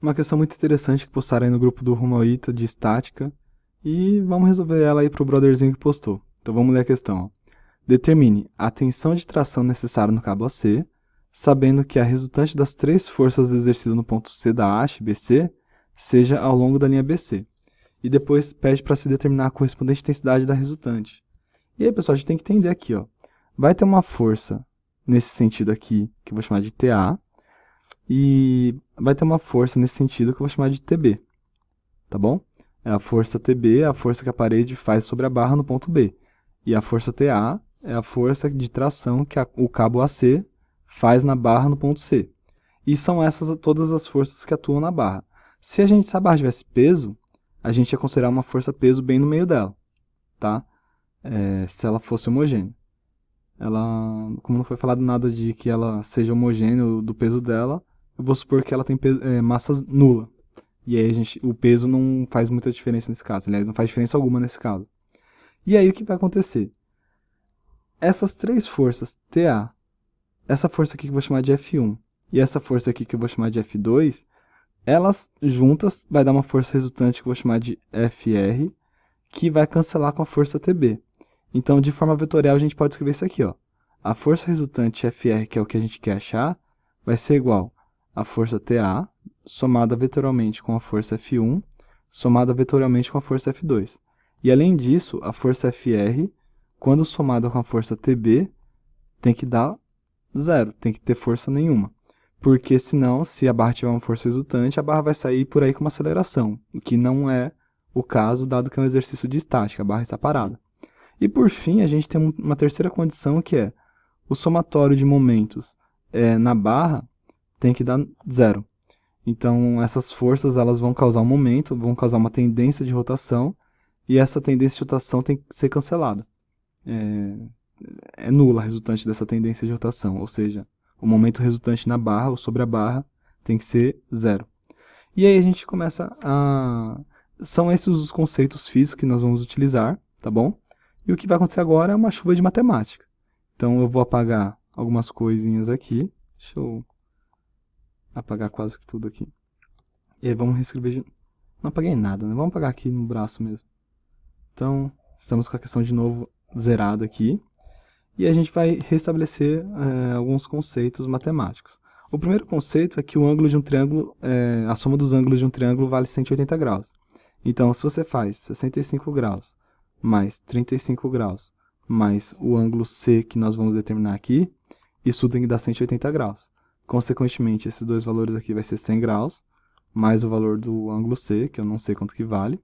uma questão muito interessante que postaram aí no grupo do Rumo ao Ita de estática. E vamos resolver ela aí pro brotherzinho que postou. Então vamos ler a questão. Ó. Determine a tensão de tração necessária no cabo AC, sabendo que a resultante das três forças exercidas no ponto C da haste BC seja ao longo da linha BC. E depois pede para se determinar a correspondente intensidade da resultante. E aí, pessoal, a gente tem que entender aqui, ó. Vai ter uma força nesse sentido aqui, que eu vou chamar de TA, e vai ter uma força nesse sentido que eu vou chamar de TB, tá bom? É a força TB, é a força que a parede faz sobre a barra no ponto B. E a força TA é a força de tração que o cabo AC faz na barra no ponto C. E são essas todas as forças que atuam na barra. Se a barra tivesse peso, a gente ia considerar uma força-peso bem no meio dela, tá? Se ela fosse homogênea. Ela, como não foi falado nada de que ela seja homogênea do peso dela, eu vou supor que ela tem massa nula. E aí o peso não faz muita diferença nesse caso. Aliás, não faz diferença alguma nesse caso. E aí o que vai acontecer? Essas três forças, TA, essa força aqui que eu vou chamar de F1 e essa força aqui que eu vou chamar de F2, elas juntas vai dar uma força resultante que eu vou chamar de FR, que vai cancelar com a força TB. Então, de forma vetorial, a gente pode escrever isso aqui, ó. A força resultante FR, que é o que a gente quer achar, vai ser igual à força TA, somada vetorialmente com a força F1, somada vetorialmente com a força F2. E, além disso, a força FR, quando somada com a força TB, tem que dar zero, tem que ter força nenhuma. Porque, senão, se a barra tiver uma força resultante, a barra vai sair por aí com uma aceleração, o que não é o caso, dado que é um exercício de estática, a barra está parada. E por fim, a gente tem uma terceira condição que é o somatório de momentos na barra tem que dar zero. Então, essas forças elas vão causar um momento, vão causar uma tendência de rotação, e essa tendência de rotação tem que ser cancelada. É nula a resultante dessa tendência de rotação, ou seja, o momento resultante na barra ou sobre a barra tem que ser zero. E aí a gente começa a... São esses os conceitos físicos que nós vamos utilizar, tá bom? E o que vai acontecer agora é uma chuva de matemática. Então eu vou apagar algumas coisinhas aqui. Deixa eu apagar quase que tudo aqui. E aí vamos reescrever de... Não apaguei nada, né? Vamos apagar aqui no braço mesmo. Então, estamos com a questão de novo zerada aqui. E a gente vai restabelecer alguns conceitos matemáticos. O primeiro conceito é que o ângulo de um triângulo, a soma dos ângulos de um triângulo vale 180 graus. Então, se você faz 65 graus mais 35 graus mais o ângulo C que nós vamos determinar aqui, isso tem que dar 180 graus. Consequentemente, esses dois valores aqui vai ser 100 graus, mais o valor do ângulo C, que eu não sei quanto que vale,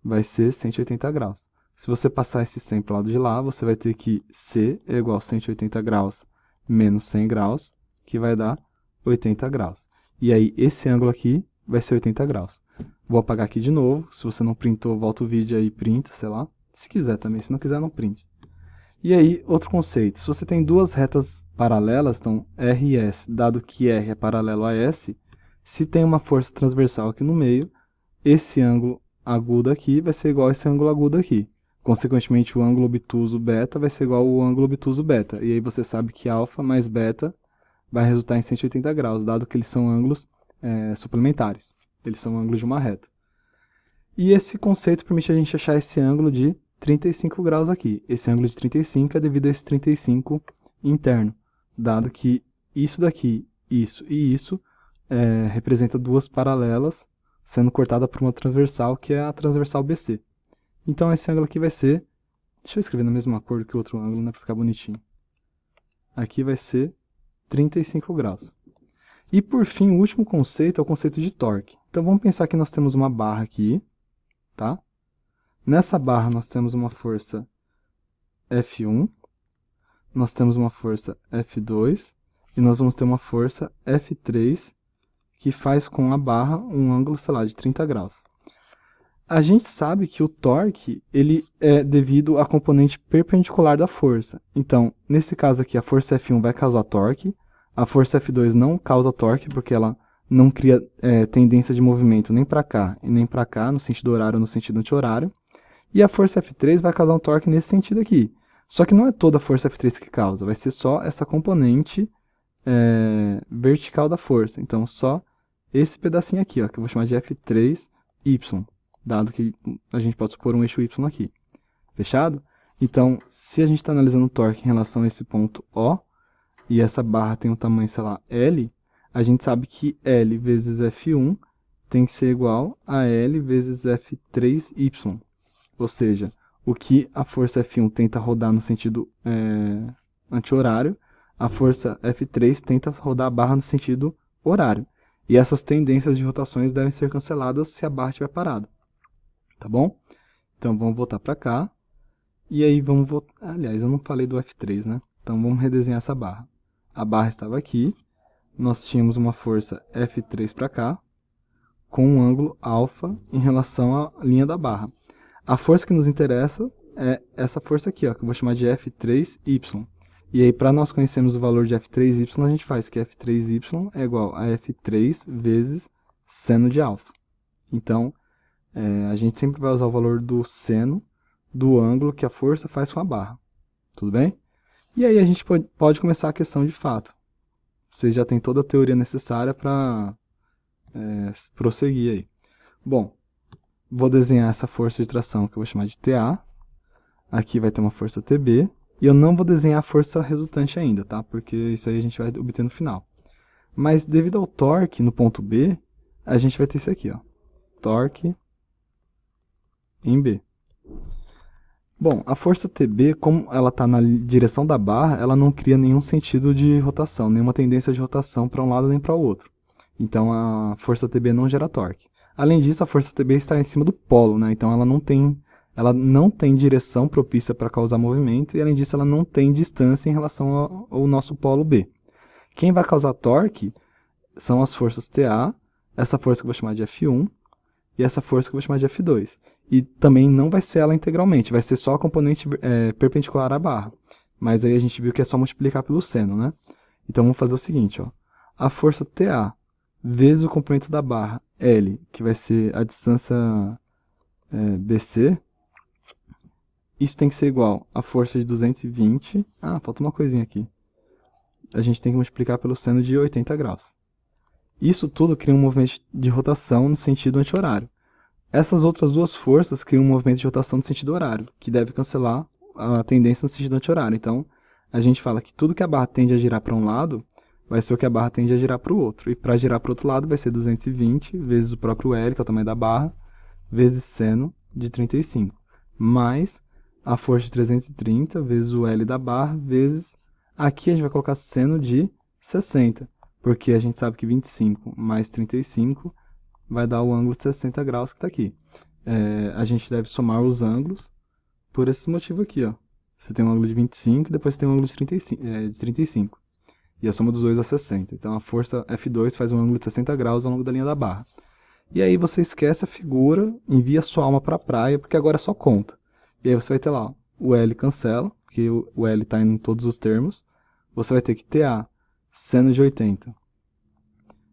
vai ser 180 graus. Se você passar esse 100 para o lado de lá, você vai ter que C é igual a 180 graus menos 100 graus, que vai dar 80 graus. E aí, esse ângulo aqui vai ser 80 graus. Vou apagar aqui de novo. Se você não printou, volta o vídeo aí e printa, sei lá. Se quiser também, se não quiser, não printe. E aí, outro conceito. Se você tem duas retas paralelas, então R e S, dado que R é paralelo a S, se tem uma força transversal aqui no meio, esse ângulo agudo aqui vai ser igual a esse ângulo agudo aqui. Consequentemente, o ângulo obtuso beta vai ser igual ao ângulo obtuso beta. E aí você sabe que alfa mais beta vai resultar em 180 graus, dado que eles são ângulos suplementares. Eles são ângulos de uma reta. E esse conceito permite a gente achar esse ângulo de 35 graus aqui. Esse ângulo de 35 é devido a esse 35 interno, dado que isso daqui, isso e isso representa duas paralelas sendo cortada por uma transversal, que é a transversal BC. Então esse ângulo aqui vai ser... Deixa eu escrever na mesma cor que o outro ângulo, né, para ficar bonitinho. Aqui vai ser 35 graus. E por fim, o último conceito é o conceito de torque. Então vamos pensar que nós temos uma barra aqui, tá? Nessa barra nós temos uma força F1, nós temos uma força F2 e nós vamos ter uma força F3 que faz com a barra um ângulo, sei lá, de 30 graus. A gente sabe que o torque ele é devido à componente perpendicular da força. Então, nesse caso aqui, a força F1 vai causar torque, a força F2 não causa torque, porque ela não cria tendência de movimento nem para cá e nem para cá, no sentido horário ou no sentido anti-horário. E a força F3 vai causar um torque nesse sentido aqui. Só que não é toda a força F3 que causa, vai ser só essa componente vertical da força. Então, só esse pedacinho aqui, ó, que eu vou chamar de F3Y, dado que a gente pode supor um eixo Y aqui. Fechado? Então, se a gente está analisando o torque em relação a esse ponto O, e essa barra tem um tamanho, sei lá, L, a gente sabe que L vezes F1 tem que ser igual a L vezes F3Y. Ou seja, o que a força F1 tenta rodar no sentido anti-horário, a força F3 tenta rodar a barra no sentido horário. E essas tendências de rotações devem ser canceladas se a barra estiver parada. Tá bom? Então vamos voltar para cá. E aí vamos voltar... Aliás, eu não falei do F3, né? Então vamos redesenhar essa barra. A barra estava aqui. Nós tínhamos uma força F3 para cá, com um ângulo alfa em relação à linha da barra. A força que nos interessa é essa força aqui, ó, que eu vou chamar de F3Y. E aí, para nós conhecermos o valor de F3Y, a gente faz que F3Y é igual a F3 vezes seno de alfa. Então, a gente sempre vai usar o valor do seno do ângulo que a força faz com a barra. Tudo bem? E aí a gente pode começar a questão de fato. Você já tem toda a teoria necessária para prosseguir aí. Bom, vou desenhar essa força de tração que eu vou chamar de TA. Aqui vai ter uma força TB. E eu não vou desenhar a força resultante ainda, tá? Porque isso aí a gente vai obter no final. Mas devido ao torque no ponto B, a gente vai ter isso aqui, ó. Torque em B. Bom, a força TB, como ela está na direção da barra, ela não cria nenhum sentido de rotação, nenhuma tendência de rotação para um lado nem para o outro. Então a força TB não gera torque. Além disso, a força TB está em cima do polo, né? Então ela não tem direção propícia para causar movimento e além disso ela não tem distância em relação ao nosso polo B. Quem vai causar torque são as forças TA, essa força que eu vou chamar de F1 e essa força que eu vou chamar de F2. E também não vai ser ela integralmente, vai ser só a componente perpendicular à barra. Mas aí a gente viu que é só multiplicar pelo seno, né? Então vamos fazer o seguinte, ó. A força TA vezes o comprimento da barra L, que vai ser a distância BC, isso tem que ser igual a força de 220... Ah, falta uma coisinha aqui. A gente tem que multiplicar pelo seno de 80 graus. Isso tudo cria um movimento de rotação no sentido anti-horário. Essas outras duas forças criam um movimento de rotação no sentido horário, que deve cancelar a tendência no sentido anti-horário. Então, a gente fala que tudo que a barra tende a girar para um lado, vai ser o que a barra tende a girar para o outro. E para girar para o outro lado, vai ser 220 vezes o próprio L, que é o tamanho da barra, vezes seno de 35. Mais a força de 330 vezes o L da barra, vezes... Aqui a gente vai colocar seno de 60, porque a gente sabe que 25 mais 35 vai dar o ângulo de 60 graus que está aqui. A gente deve somar os ângulos por esse motivo aqui, ó. Você tem um ângulo de 25 e depois você tem um ângulo de 35. E a soma dos dois é 60. Então a força F2 faz um ângulo de 60 graus ao longo da linha da barra. E aí você esquece a figura, envia sua alma para a praia, porque agora é só conta. E aí você vai ter lá, ó, o L cancela, porque o L está em todos os termos. Você vai ter que TA, seno de 80.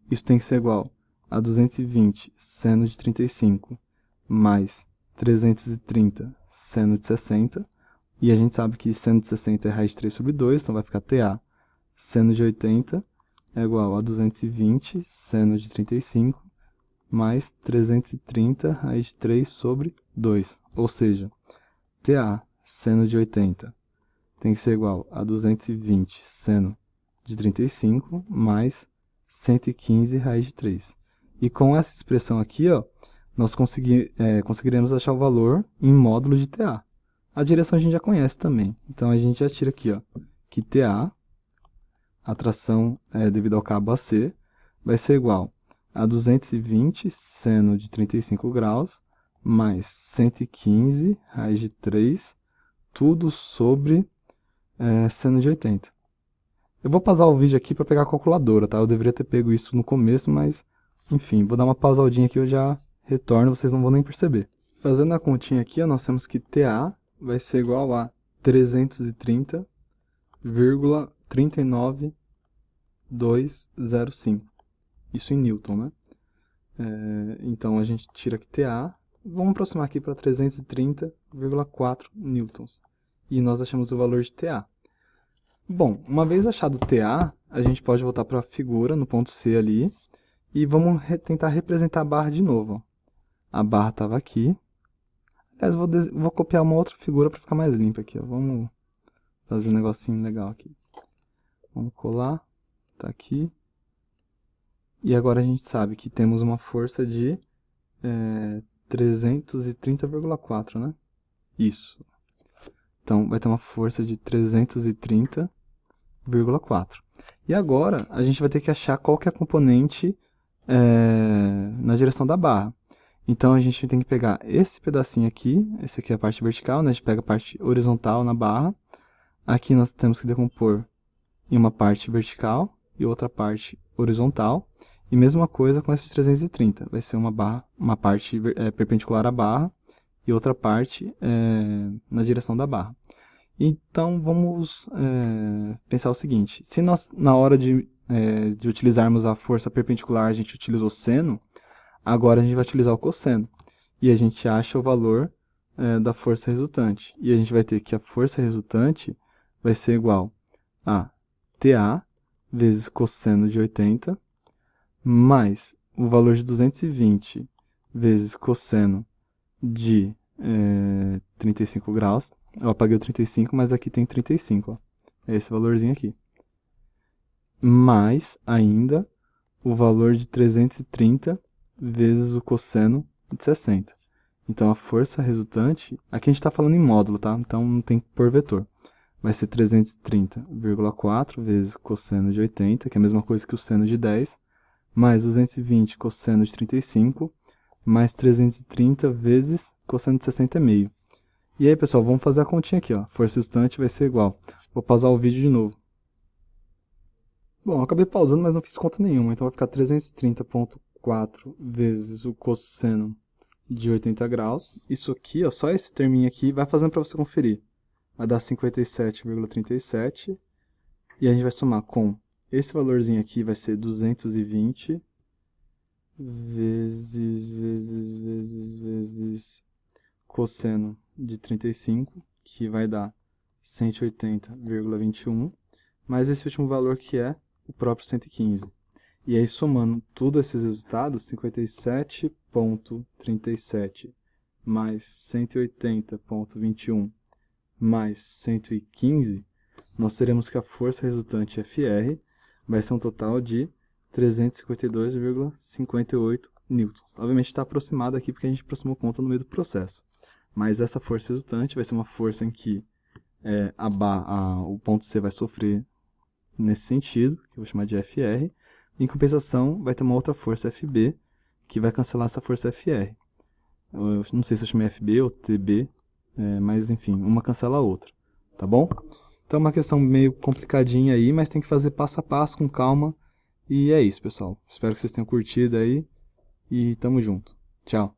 Isso tem que ser igual a 220 seno de 35 mais 330 seno de 60. E a gente sabe que seno de 60 é raiz de 3 sobre 2, então vai ficar TA seno de 80 é igual a 220 seno de 35 mais 330 raiz de 3 sobre 2. Ou seja, TA seno de 80 tem que ser igual a 220 seno de 35 mais 115 raiz de 3. E com essa expressão aqui, ó, nós conseguiremos achar o valor em módulo de TA. A direção a gente já conhece também. Então a gente já tira aqui, ó, que TA, a tração devido ao cabo AC, vai ser igual a 220 seno de 35 graus mais 115 raiz de 3, tudo sobre seno de 80. Eu vou pausar o vídeo aqui para pegar a calculadora, tá? Eu deveria ter pego isso no começo, mas enfim, vou dar uma pausadinha aqui e eu já retorno, vocês não vão nem perceber. Fazendo a continha aqui, ó, nós temos que TA vai ser igual a 330,39205. Isso em Newton, né? Então a gente tira aqui TA, vamos aproximar aqui para 330,4 newtons. E nós achamos o valor de TA. Bom, uma vez achado TA, a gente pode voltar para a figura no ponto C ali E vamos tentar representar a barra de novo. Ó. A barra estava aqui. Aliás, vou copiar uma outra figura para ficar mais limpa aqui. Ó. Vamos fazer um negocinho legal aqui. Vamos colar. Tá aqui. E agora a gente sabe que temos uma força de 330,4, né? Isso. Então, vai ter uma força de 330,4. E agora, a gente vai ter que achar qual que é a componente na direção da barra. Então, a gente tem que pegar esse pedacinho aqui, esse aqui é a parte vertical, né? A gente pega a parte horizontal na barra. Aqui nós temos que decompor em uma parte vertical e outra parte horizontal. E mesma coisa com esses 330. Vai ser uma parte perpendicular à barra e outra parte na direção da barra. Então, vamos pensar o seguinte. Se nós, na hora de utilizarmos a força perpendicular, a gente utilizou seno, agora a gente vai utilizar o cosseno. E a gente acha o valor da força resultante. E a gente vai ter que a força resultante vai ser igual a TA vezes cosseno de 80, mais o valor de 220 vezes cosseno de 35 graus. Eu apaguei o 35, mas aqui tem 35. Ó. É esse valorzinho aqui. Mais ainda o valor de 330 vezes o cosseno de 60. Então a força resultante, aqui a gente está falando em módulo, tá? Então não tem que pôr vetor. Vai ser 330,4 vezes cosseno de 80, que é a mesma coisa que o seno de 10, mais 220 cosseno de 35, mais 330 vezes cosseno de 60,5. E aí, pessoal, vamos fazer a continha aqui, ó. Força resultante vai ser igual. Vou pausar o vídeo de novo. Bom, eu acabei pausando, mas não fiz conta nenhuma. Então vai ficar 330,4 vezes o cosseno de 80 graus. Isso aqui, ó, só esse terminho aqui, vai fazendo para você conferir. Vai dar 57,37. E a gente vai somar com esse valorzinho aqui, vai ser 220 vezes cosseno de 35, que vai dar 180,21, mais esse último valor que é o próprio 115. E aí, somando todos esses resultados, 57,37 mais 180,21 mais 115, nós teremos que a força resultante FR vai ser um total de 352,58 newtons. Obviamente está aproximado aqui porque a gente aproximou conta no meio do processo. Mas essa força resultante vai ser uma força em que o ponto C vai sofrer nesse sentido, que eu vou chamar de FR. Em compensação, vai ter uma outra força FB, que vai cancelar essa força FR. Eu não sei se eu chamei FB ou TB, mas enfim, uma cancela a outra, tá bom? Então é uma questão meio complicadinha aí, mas tem que fazer passo a passo, com calma. E é isso, pessoal. Espero que vocês tenham curtido aí e tamo junto. Tchau.